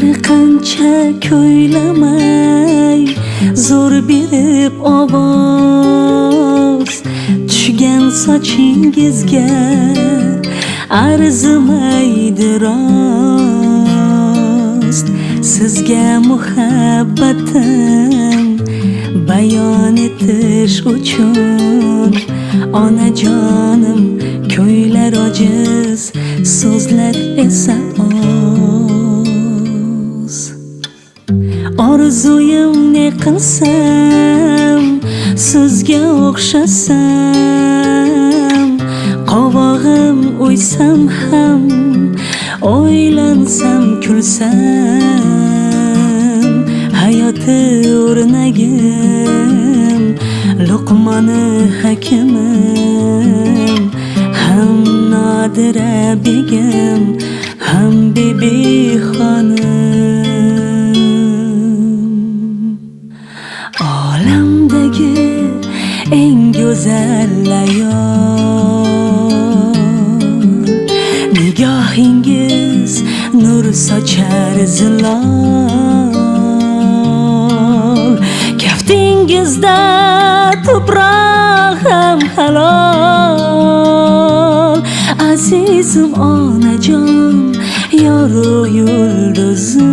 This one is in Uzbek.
Har qancha ko'ylamay zo'r berib ovoz tushgan sochingizga arzimaydi rost. Sizga muhabbatim bayon etish uchun onajonim ko'ylar ojiz, so'zlar esa oz. Orzuyim ne qilsam sizga o'xshasam, qovog'im o'ysam ham o'ylansam kulsam, hayoti o'rnagim Luqmoni hakimim, ham Nodira begim, ham Bibi xonim. Olamdagi eng go'zal ayol, nigohingiz nur sochar zilol, kaftingizda tuproq ham halol. Azizim onajon, yorug' yulduzim,